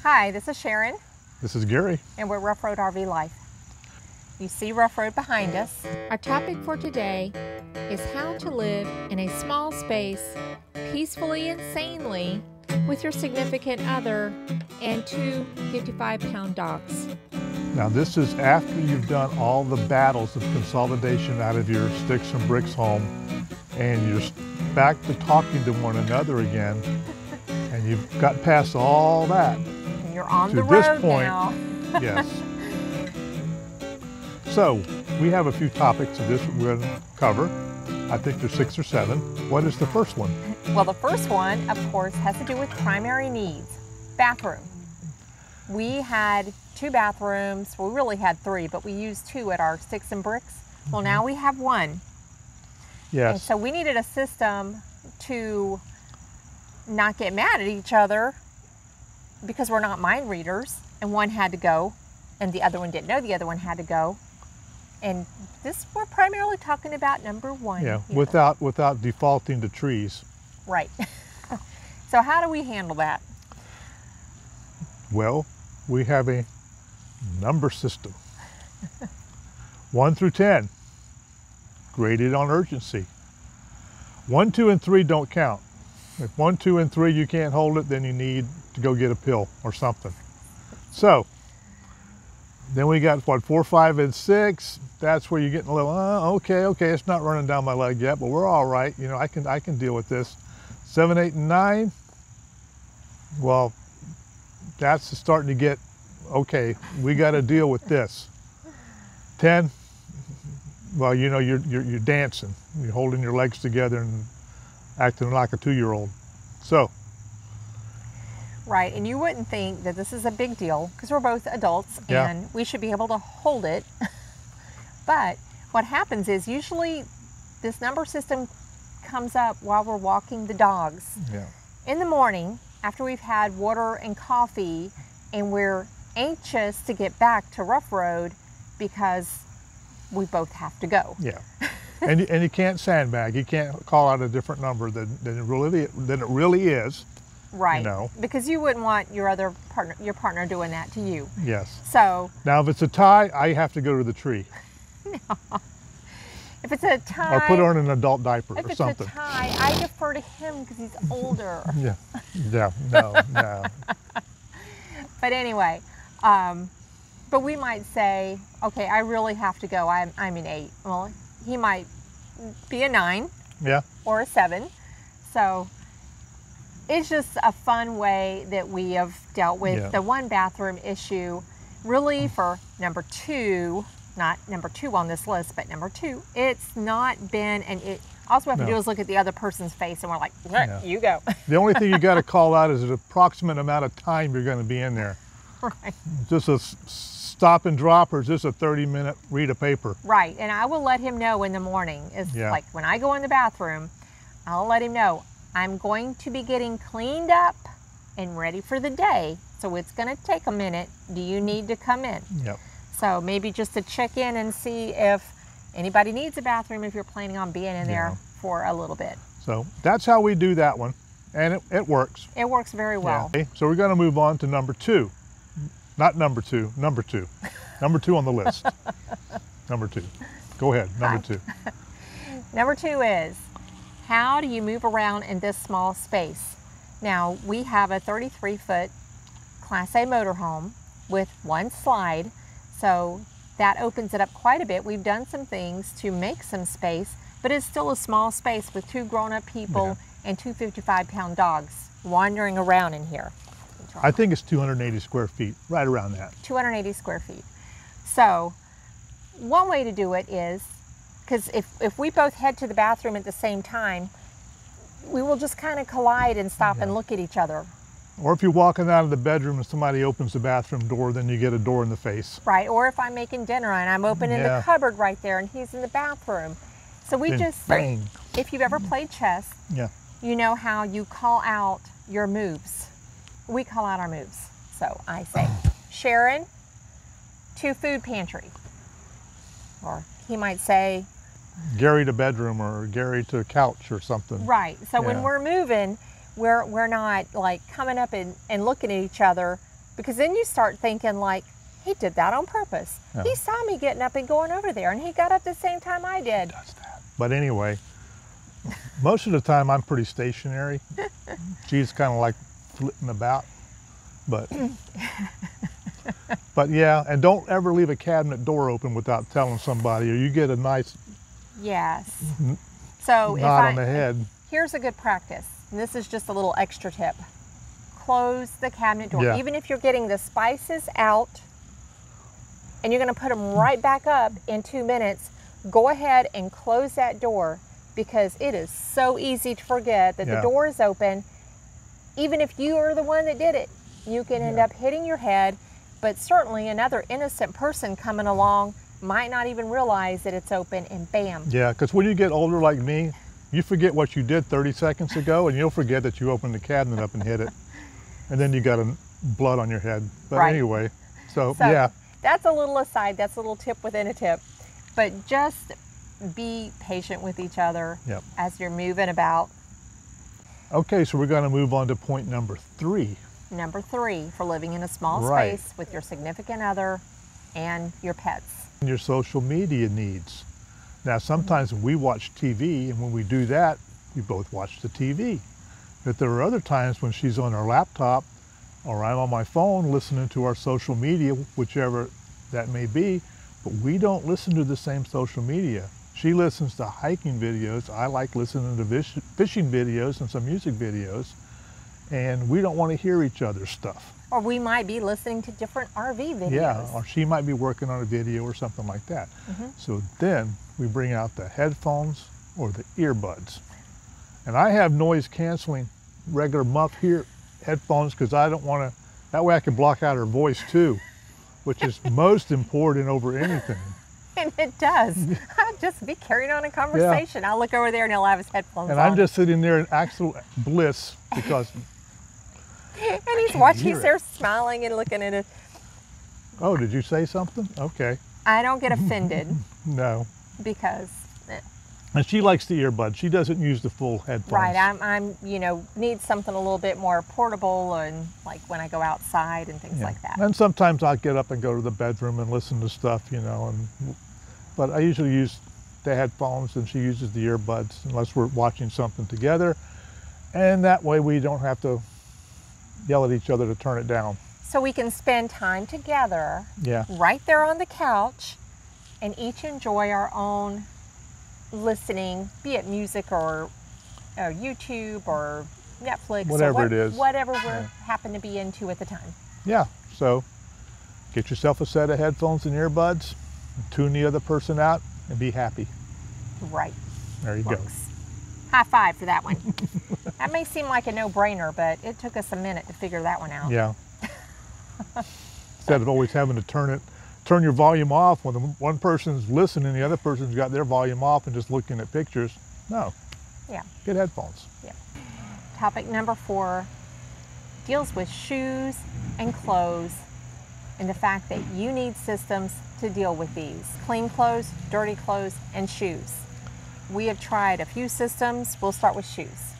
Hi, this is Sharon, This is Gary. and we're Rough Road RV Life. You see Rough Road behind us. Our topic for today is how to live in a small space peacefully and sanely with your significant other and two 55-pound dogs. Now this is after you've done all the battles of consolidation out of your sticks and bricks home, and you're back to talking to one another again, and you've got past all that. And you're on To the this road point, now. Yes. So we have a few topics of this we're going to cover. I think there's 6 or 7. What is the first one? Well, the first one, of course, has to do with primary needs. Bathroom. We had 2 bathrooms. Well, we really had 3, but we used 2 at our sticks and bricks. Well, now we have 1. Yes. And so we needed a system to not get mad at each other because we're not mind readers, and one had to go and the other one didn't know the other one had to go. And this, we're primarily talking about number 1. Yeah, here. without defaulting to trees. Right. So how do we handle that? Well, we have a number system. 1 through 10, graded on urgency. 1, 2, and 3 don't count. If 1, 2, and 3 you can't hold it, then you need to go get a pill or something. So, then we got what, 4, 5, and 6. That's where you're getting a little, okay, it's not running down my leg yet, but we're all right. You know, I can deal with this. 7, 8, and 9. Well, that's starting to get, okay, we got to deal with this. 10, well, you know, you're dancing. You're holding your legs together and acting like a 2-year-old. So. Right, and you wouldn't think that this is a big deal because we're both adults and we should be able to hold it. But what happens is usually this number system comes up while we're walking the dogs. Yeah. In the morning, after we've had water and coffee, and we're anxious to get back to Rough Road because we both have to go. Yeah. And you can't sandbag. You can't call out a different number than it really is. Right. You know. Because you wouldn't want your partner doing that to you. Yes. So now if it's a tie, I have to go to the tree. No. If it's a tie, or put her in an adult diaper or something. If it's a tie, I defer to him because he's older. Yeah. No. But anyway, but we might say, okay, I really have to go. I'm an 8. Well, he might be a 9. Yeah. Or a 7. So it's just a fun way that we have dealt with the 1 bathroom issue. Really, for number 2, not number 2 on this list, but number 2, it's not been all we have to do is look at the other person's face and we're like, you go. The only thing you got to call out is the approximate amount of time you're going to be in there. Right. Is this a stop and drop, or is this a 30-minute read of paper? Right, and I will let him know in the morning. It's like when I go in the bathroom, I'll let him know I'm going to be getting cleaned up and ready for the day. So it's going to take a minute. Do you need to come in? Yep. So maybe just to check in and see if anybody needs a bathroom if you're planning on being in there for a little bit. So that's how we do that one, and it works. It works very well. Yeah. Okay, so we're going to move on to number 2. Not number 2, number 2. Number 2 on the list. Number 2. Go ahead, number 2. Number 2 is, how do you move around in this small space? Now, we have a 33-foot Class A motorhome with 1 slide, so that opens it up quite a bit. We've done some things to make some space, but it's still a small space with 2 grown-up people and 2 55-pound dogs wandering around in here. I think it's 280 square feet, right around that. 280 square feet. So one way to do it is, because if we both head to the bathroom at the same time, we will just kind of collide and stop and look at each other. Or if you're walking out of the bedroom and somebody opens the bathroom door, then you get a door in the face. Right, or if I'm making dinner and I'm opening the cupboard right there and he's in the bathroom. So we bang. If you've ever played chess, you know how you call out your moves. We call out our moves. So I say, Sharon, to food pantry. Or he might say, Gary to bedroom, or Gary to couch or something. Right. So when we're moving, we're not like coming up and looking at each other. Because then you start thinking like, he did that on purpose. Yeah. He saw me getting up and going over there, and he got up the same time I did. Does that. But anyway, most of the time I'm pretty stationary. She's kind of like flitting about, but yeah, and don't ever leave a cabinet door open without telling somebody, or you get a nice Yes. So nod on the head. Here's a good practice, and this is just a little extra tip. Close the cabinet door. Yeah. Even if you're getting the spices out and you're going to put them right back up in 2 minutes, go ahead and close that door, because it is so easy to forget that the door is open. Even if you are the one that did it, you can end up hitting your head, but certainly another innocent person coming along might not even realize that it's open, and bam. Yeah, because when you get older like me, you forget what you did 30 seconds ago, and you'll forget that you opened the cabinet up and hit it. And then you got blood on your head. But anyway, so yeah. That's a little aside, that's a little tip within a tip. But just be patient with each other as you're moving about. Okay, so we're going to move on to point number 3. Number 3, for living in a small space with your significant other and your pets. Your social media needs. Now, sometimes we watch TV, and when we do that, we both watch the TV. But there are other times when she's on her laptop or I'm on my phone listening to our social media, whichever that may be, but we don't listen to the same social media. She listens to hiking videos. I like listening to fishing videos and some music videos, and we don't want to hear each other's stuff. Or we might be listening to different RV videos. Yeah, or she might be working on a video or something like that. So then we bring out the headphones or the earbuds. And I have noise canceling regular muff here headphones, because I don't want to, that way I can block out her voice too, which is most important over anything. And it does. I'll just be carrying on a conversation. I'll look over there and he'll have his headphones and on. I'm just sitting there in actual bliss because and he's watching, he's there smiling and looking at it. Oh, did you say something? Okay. I don't get offended. No. Because. And she likes the earbuds. She doesn't use the full headphones. Right. I'm you know, need something a little bit more portable, and like when I go outside and things like that. And sometimes I'll get up and go to the bedroom and listen to stuff, you know, but I usually use the headphones, and she uses the earbuds unless we're watching something together. And that way we don't have to yell at each other to turn it down. So we can spend time together right there on the couch and each enjoy our own listening, be it music or YouTube or Netflix, whatever it is, whatever we happen to be into at the time. Yeah, so get yourself a set of headphones and earbuds, and tune the other person out, and be happy. Right. There you go. High five for that one. That may seem like a no-brainer, but it took us a minute to figure that one out. Yeah. Instead of always having to turn your volume off when one person's listening, the other person's got their volume off and just looking at pictures. No. Yeah. Get headphones. Yeah. Topic number 4 deals with shoes and clothes, and the fact that you need systems to deal with these. Clean clothes, dirty clothes, and shoes. We have tried a few systems. We'll start with shoes.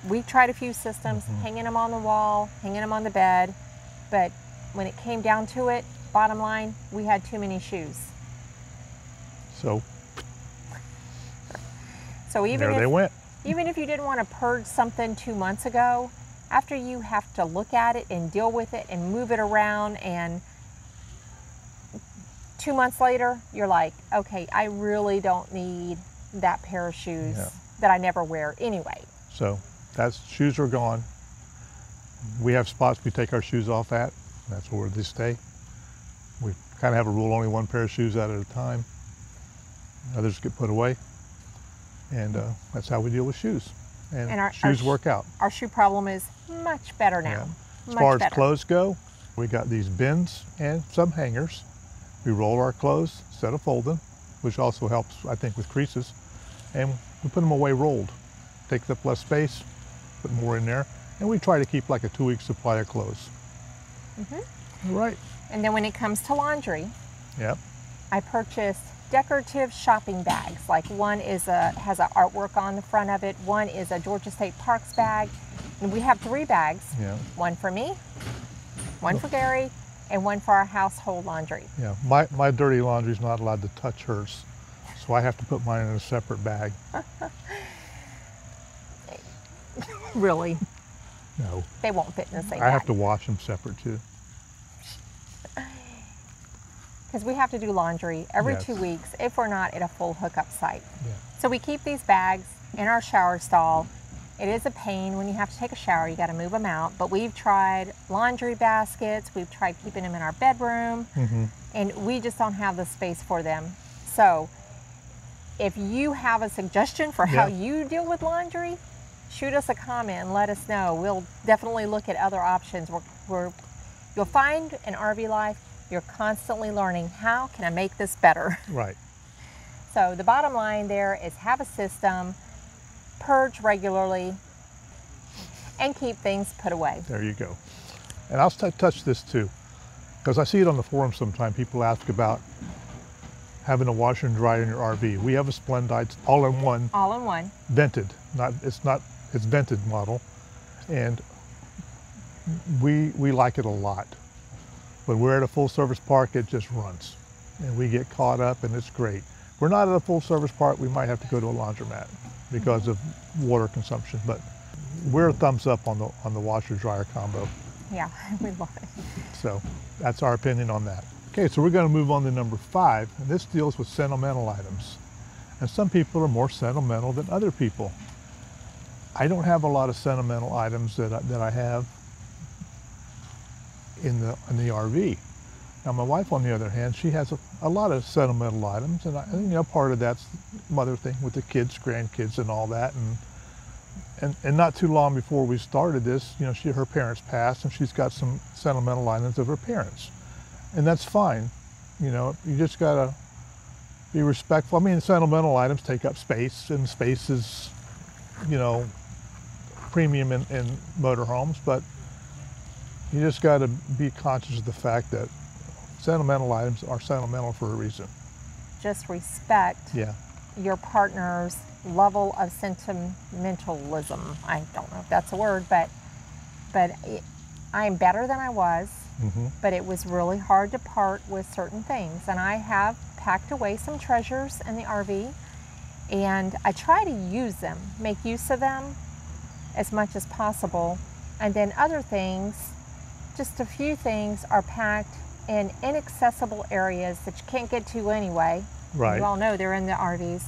We've tried a few systems, hanging them on the wall, hanging them on the bed, but when it came down to it, bottom line, we had too many shoes. So even there they went. Even if you didn't want to purge something 2 months ago, after you have to look at it and deal with it and move it around, and 2 months later, you're like, okay, I really don't need that pair of shoes that I never wear anyway. So shoes are gone. We have spots we take our shoes off at. That's where they stay. We kind of have a rule, only one pair of shoes out at a time. Others get put away. And that's how we deal with shoes. And our shoes work out. Our shoe problem is much better now. Yeah. As far as clothes go, we got these bins and some hangers. We roll our clothes instead of fold them, which also helps, I think, with creases. And we put them away rolled. Takes up less space, put more in there. And we try to keep like a 2-week supply of clothes. All right. And then when it comes to laundry, I purchased decorative shopping bags. Like one has an artwork on the front of it. One is a Georgia State Parks bag. And we have 3 bags. One for me, One for Gary and one for our household laundry. Yeah, my dirty laundry's not allowed to touch hers, so I have to put mine in a separate bag. Really? No. They won't fit in the same I bag. have to wash them separate too. Because we have to do laundry every Yes. 2 weeks if we're not at a full hookup site. Yeah. So we keep these bags in our shower stall. It is a pain when you have to take a shower, you got to move them out. But we've tried laundry baskets, we've tried keeping them in our bedroom, and we just don't have the space for them. So if you have a suggestion for how you deal with laundry, shoot us a comment and let us know. We'll definitely look at other options. You'll find in RV life, you're constantly learning, how can I make this better? Right. So the bottom line there is have a system, purge regularly, and keep things put away. There you go. And I'll touch this too, because I see it on the forum sometimes. People ask about having a washer and dryer in your RV. We have a Splendide all-in-one. All-in-one. Vented. It's vented model. And we like it a lot. When we're at a full service park, it just runs. And we get caught up and it's great. If we're not at a full service park, we might have to go to a laundromat because of water consumption. But we're a thumbs up on the washer dryer combo. Yeah, we love it. So that's our opinion on that. Okay, so we're going to move on to number 5, and this deals with sentimental items. And some people are more sentimental than other people. I don't have a lot of sentimental items that I have in the RV. Now my wife, on the other hand, she has a lot of sentimental items, and you know, part of that's mother thing with the kids, grandkids, and all that. And not too long before we started this, you know, her parents passed, and she's got some sentimental items of her parents, and that's fine. You know, you just gotta be respectful. I mean, sentimental items take up space, and space is, you know, premium in motorhomes, but you just got to be conscious of the fact that sentimental items are sentimental for a reason. Just respect your partner's level of sentimentalism. I don't know if that's a word, but I am better than I was, but it was really hard to part with certain things. And I have packed away some treasures in the RV, and I try to use them, make use of them as much as possible. And then other things, just a few things, are packed in inaccessible areas that you can't get to anyway. Right. You all know they're in the RVs.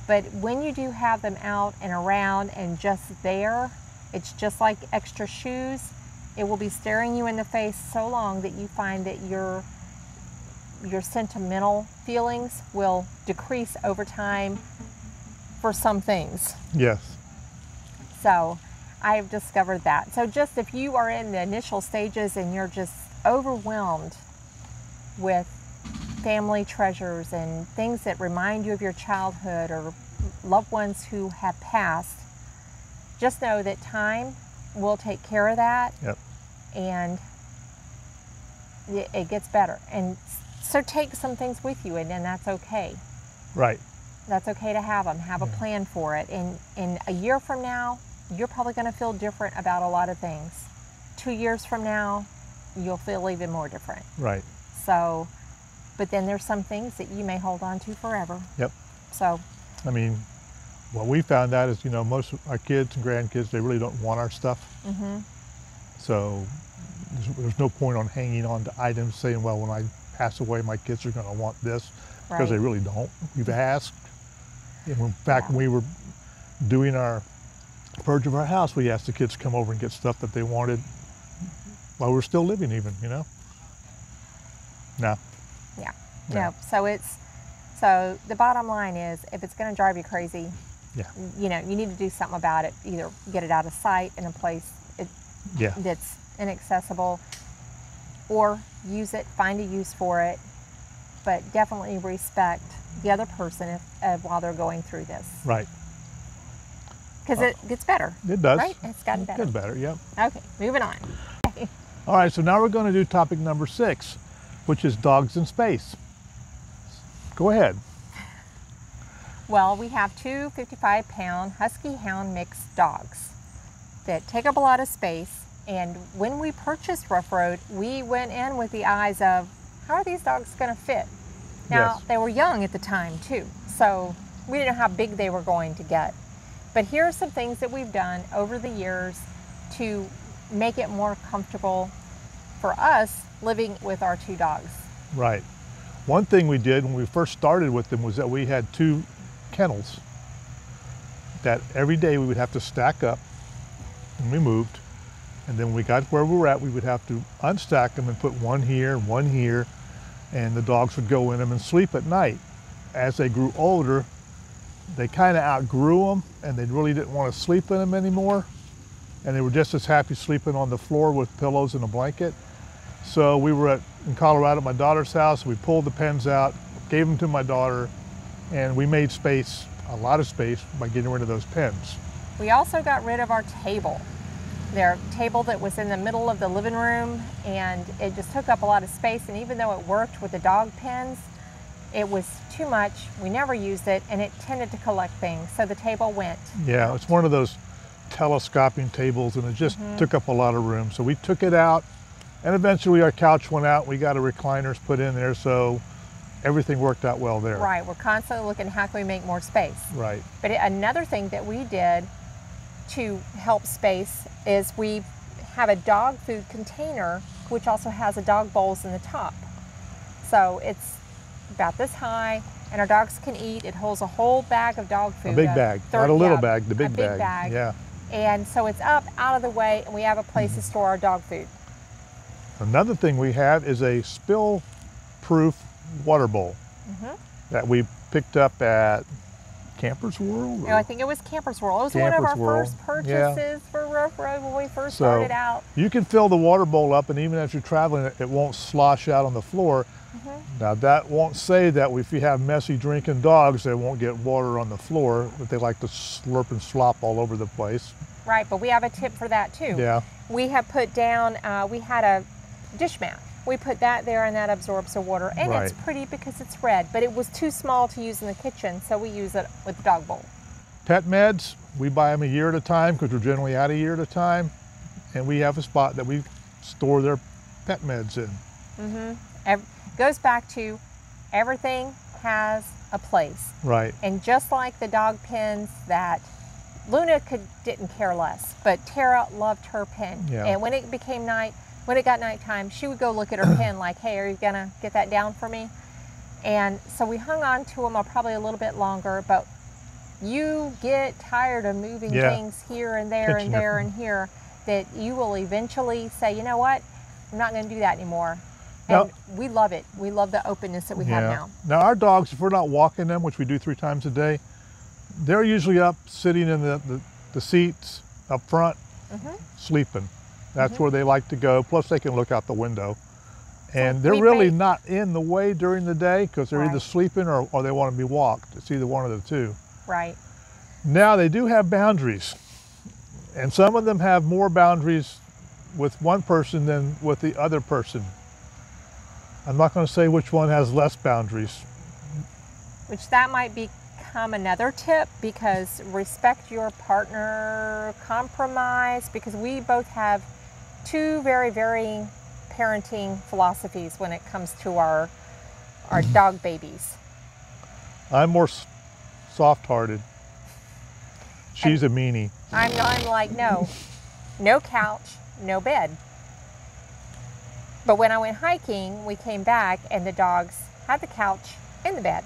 But when you do have them out and around and just there, it's just like extra shoes. It will be staring you in the face so long that you find that your sentimental feelings will decrease over time for some things. Yes. So I've discovered that. So just if you are in the initial stages and you're just overwhelmed with family treasures and things that remind you of your childhood or loved ones who have passed, just know that time will take care of that. Yep. And it gets better. And so take some things with you, and then that's okay. Right. That's okay to have them. Have a plan for it. And a year from now, you're probably going to feel different about a lot of things. 2 years from now, you'll feel even more different. Right. So, but then there's some things that you may hold on to forever. Yep. So, I mean, what we found out is, you know, most of our kids and grandkids, they really don't want our stuff. So there's no point on hanging on to items saying, well, when I pass away, my kids are going to want this, because they really don't. We've asked. And in fact, when we were doing our purge of our house, we asked the kids to come over and get stuff that they wanted while we were still living even, you know? No. Yeah. No. So the bottom line is, if it's going to drive you crazy, you know, you need to do something about it. Either get it out of sight in a place that's inaccessible, or use it, find a use for it, but definitely respect the other person while they're going through this. Right. Because it gets better. It does. Right? It's gotten better. It gets better, yep. Okay, moving on. All right, so now we're going to do topic number 6, which is dogs in space. Go ahead. Well, we have two 55-pound Husky Hound mixed dogs that take up a lot of space, And when we purchased Ruff Road, we went in with the eyes of, how are these dogs going to fit? Now, Yes. they were young at the time too, so we didn't know how big they were going to get. But here are some things that we've done over the years to make it more comfortable for us living with our 2 dogs. Right. One thing we did when we first started with them was that we had 2 kennels that every day we would have to stack up and we moved. And then when we got where we were at, we would have to unstack them and put one here and one here, and the dogs would go in them and sleep at night. As they grew older, they kind of outgrew them and they really didn't want to sleep in them anymore. And they were just as happy sleeping on the floor with pillows and a blanket. So we were in Colorado at my daughter's house. We pulled the pens out, gave them to my daughter, and we made space, a lot of space, by getting rid of those pens. We also got rid of our table. Their table that was in the middle of the living room, and it just took up a lot of space, and even though it worked with the dog pens, it was too much. We never used it, and it tended to collect things, so the table went. Yeah, it's one of those telescoping tables, and it just took up a lot of room. So we took it out, and eventually our couch went out. We got a recliners put in there, so everything worked out well there. Right, we're constantly looking, how can we make more space? Right. But another thing that we did to help space is we have a dog food container, which also has a dog bowls in the top. So it's about this high, and our dogs can eat. It holds a whole bag of dog food. A big bag, not a little bag, the big bag. Yeah. And so it's up, out of the way, and we have a place to store our dog food. Another thing we have is a spill-proof water bowl that we picked up at Campers World? No, I think it was Campers World. It was one of our World. first purchases for Ruff Road when we first So started out. you can fill the water bowl up, and even as you're traveling, it won't slosh out on the floor. Now that won't say that if you have messy drinking dogs, they won't get water on the floor, but they like to slurp and slop all over the place. Right, but we have a tip for that too. Yeah. We have put down, we had a dish mat. We put that there, and that absorbs the water, and it's pretty because it's red, but it was too small to use in the kitchen, so we use it with the dog bowl. Pet meds, we buy them a year at a time because we're generally out a year at a time, and we have a spot that we store their pet meds in. Goes back to everything has a place. Right. And just like the dog pens that Luna didn't care less, but Tara loved her pen. Yeah. And when it became when it got nighttime, she would go look at her pen like, hey, are you gonna get that down for me? And so we hung on to them probably a little bit longer, but you get tired of moving things here and there and there and here, that you will eventually say, you know what, I'm not gonna do that anymore. And we love it. We love the openness that we have now. Now our dogs, if we're not walking them, which we do 3 times a day, they're usually up sitting in the seats up front, sleeping. That's where they like to go. Plus they can look out the window. And they're really not in the way during the day because they're either sleeping or they want to be walked. It's either one of the two. Right. Now they do have boundaries. And some of them have more boundaries with one person than with the other person. I'm not going to say which one has less boundaries. Which that might become another tip, because respect your partner, compromise, because we both have 2 very varying parenting philosophies when it comes to our dog babies. I'm more soft-hearted. She's a meanie. I'm like, no couch, no bed. But when I went hiking, we came back and the dogs had the couch and the bed.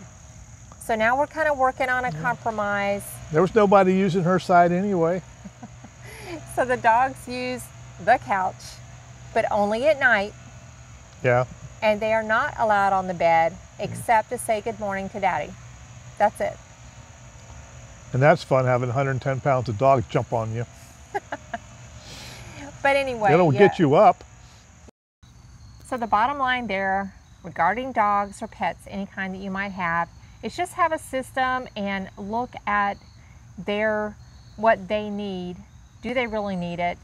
So now we're kind of working on a compromise. There was nobody using her side anyway. So the dogs use the couch, but only at night. Yeah. And they are not allowed on the bed except to say good morning to Daddy. That's it. And that's fun, having 110 pounds of dog jump on you. But anyway. It'll get you up. So the bottom line there, regarding dogs or pets, any kind that you might have, is just have a system and look at what they need. Do they really need it?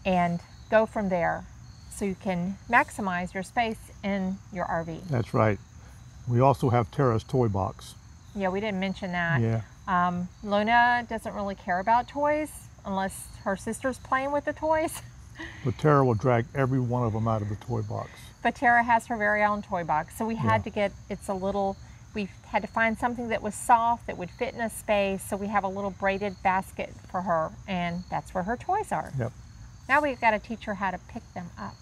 And go from there so you can maximize your space in your RV. That's right. We also have Tara's toy box. Yeah, we didn't mention that. Yeah. Luna doesn't really care about toys unless her sister's playing with the toys. But Tara will drag every one of them out of the toy box. But Tara has her very own toy box, so we had Yeah. to get, we had to find something that was soft, that would fit in a space, so we have a little braided basket for her, and that's where her toys are. Yep. Now we've got to teach her how to pick them up.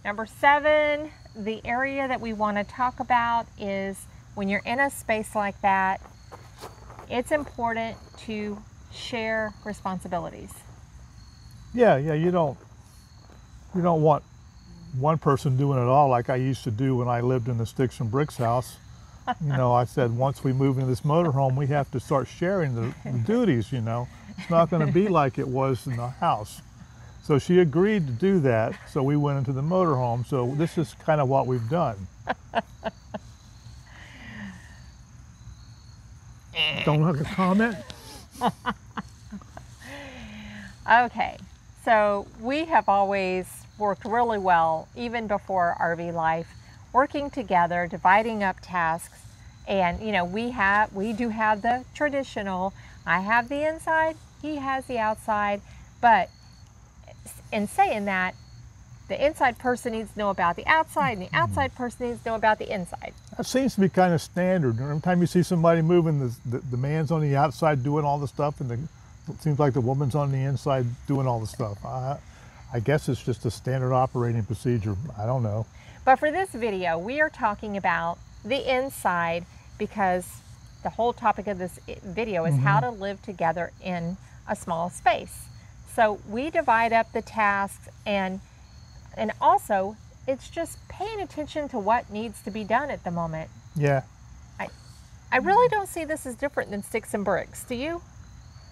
Number 7, the area that we want to talk about is when you're in a space like that, it's important to share responsibilities. Yeah, you don't want one person doing it all like I used to do when I lived in the sticks and bricks house. You know, I said once we move into this motorhome, we have to start sharing the duties, you know. It's not going to be like it was in the house. So she agreed to do that, so we went into the motorhome. So this is kind of what we've done. Don't have a comment? Okay, so we have always worked really well, even before RV life, working together, dividing up tasks, and you know, we do have the traditional, I have the inside, he has the outside, but in saying that, the inside person needs to know about the outside, and the outside person needs to know about the inside. That seems to be kind of standard. Every time you see somebody moving, the man's on the outside doing all the stuff, and it seems like the woman's on the inside doing all the stuff. I guess it's just a standard operating procedure. I don't know. But for this video, we are talking about the inside because the whole topic of this video is how to live together in a small space. So we divide up the tasks, and also it's just paying attention to what needs to be done at the moment. Yeah. I really don't see this as different than sticks and bricks. Do you?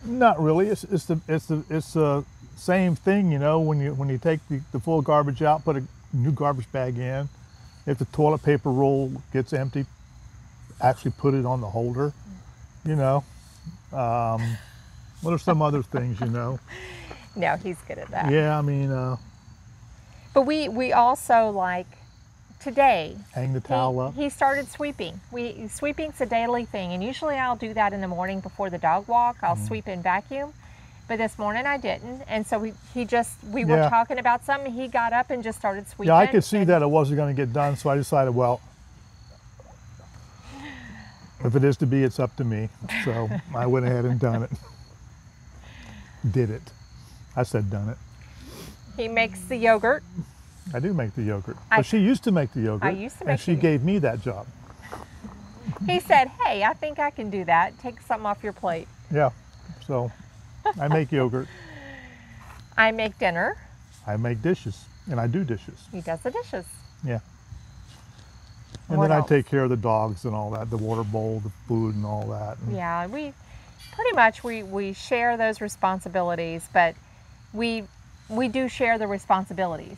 Not really. It's the same thing, you know. When you take the full garbage out, put a new garbage bag in. If the toilet paper roll gets empty, actually put it on the holder. You know. What are some other things, you know? No, he's good at that. Yeah, I mean. But we also, like today, Hang the towel up. He started sweeping. Sweeping's a daily thing, and usually I'll do that in the morning before the dog walk. I'll sweep and vacuum, but this morning I didn't, and so we were talking about something. He got up and just started sweeping. Yeah, I could see that it wasn't going to get done, so I decided, well, if it is to be, it's up to me. So I went ahead and done it. Did it. I said done it. He makes the yogurt. I do make the yogurt. But she used to make the yogurt. I used to make and she gave me that job. He said, hey, I think I can do that. Take something off your plate. Yeah. So I make yogurt. I make dinner. I make dishes. And I do dishes. He does the dishes. Yeah. And What then else? I take care of the dogs and all that, the water bowl, the food and all that. And Yeah, we pretty much we share those responsibilities, but we do share the responsibilities.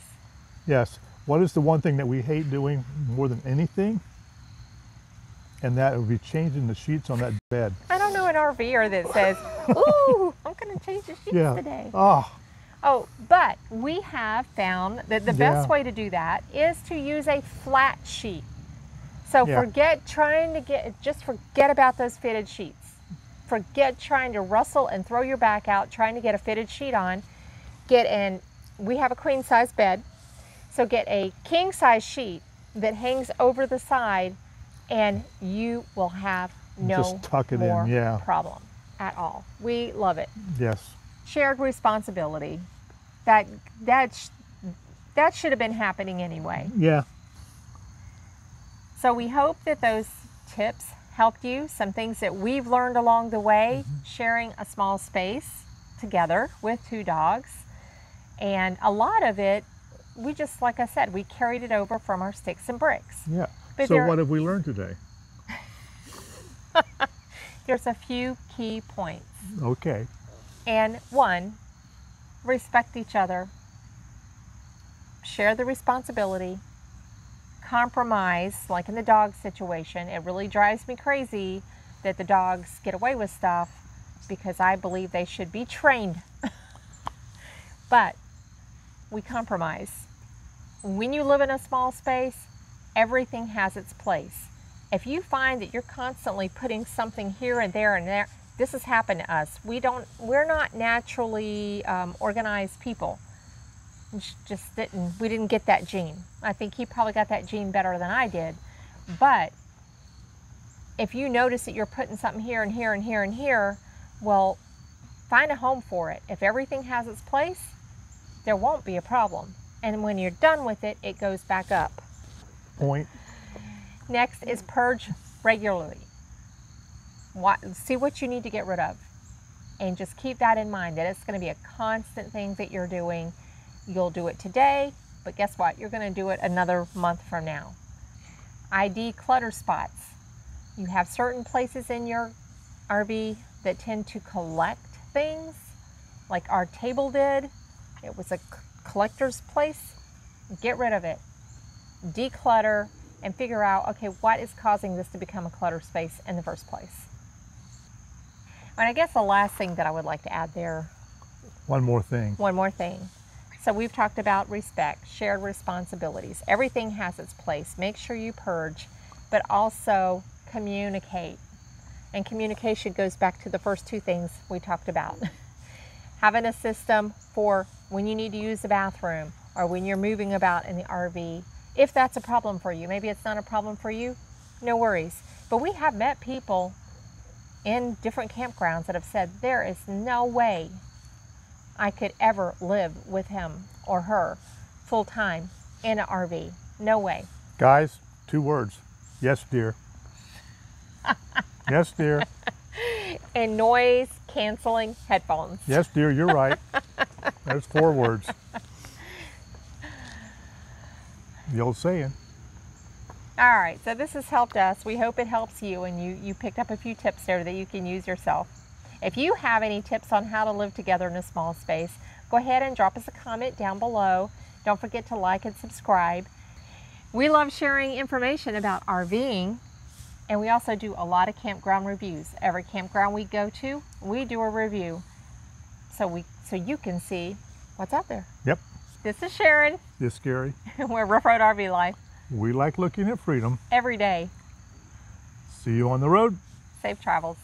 yes. What is the one thing that we hate doing more than anything? And that would be changing the sheets on that bed. I don't know an RVer that says, ooh, I'm going to change the sheets Yeah. today. Oh, But we have found that the best way to do that is to use a flat sheet. So forget about those fitted sheets. Forget trying to rustle and throw your back out trying to get a fitted sheet on. We have a queen size bed, so get a king size sheet that hangs over the side, and you will have no just tuck it more in, problem at all. We love it. Yes. Shared responsibility. That should have been happening anyway. Yeah. So we hope that those tips helped you. Some things that we've learned along the way, sharing a small space together with 2 dogs. And a lot of it, we just, like I said, we carried it over from our sticks and bricks. Yeah. But So what have we learned today? There's a few key points. Okay. And 1, respect each other, share the responsibility, compromise, like in the dog situation. It really drives me crazy that the dogs get away with stuff because I believe they should be trained. But we compromise. When you live in a small space, everything has its place. If you find that you're constantly putting something here and there and there, this has happened to us. We're not naturally organized people. We didn't get that gene. I think he probably got that gene better than I did. But if you notice that you're putting something here and here and here and here, well, find a home for it. If everything has its place, there won't be a problem. And when you're done with it, it goes back up. Point. Next is purge regularly. See what you need to get rid of. And just keep that in mind, that it's going to be a constant thing that you're doing. You'll do it today, but guess what? You're going to do it another month from now. ID clutter spots. You have certain places in your RV that tend to collect things, like our table did. It was a collector's place. Get rid of it. Declutter and figure out, okay, what is causing this to become a clutter space in the first place? And I guess the last thing that I would like to add there. One more thing. One more thing. So we've talked about respect, shared responsibilities. Everything has its place. Make sure you purge, but also communicate. And communication goes back to the first two things we talked about. Having a system for when you need to use the bathroom or when you're moving about in the RV. If that's a problem for you, maybe it's not a problem for you, no worries. But we have met people in different campgrounds that have said, there is no way I could ever live with him or her full time in an RV. No way. Guys, 2 words. Yes, dear. Yes, dear. And noise canceling headphones. Yes, dear, you're right. There's 4 words. The old saying. All right, so this has helped us. We hope it helps you, and you picked up a few tips there that you can use yourself. If you have any tips on how to live together in a small space, go ahead and drop us a comment down below. Don't forget to like and subscribe. We love sharing information about RVing, and we also do a lot of campground reviews. Every campground we go to, we do a review, so you can see what's out there. Yep. This is Sharon. This is Gary. We're Ruff Road RV Life. We like looking at freedom. Every day. See you on the road. Safe travels.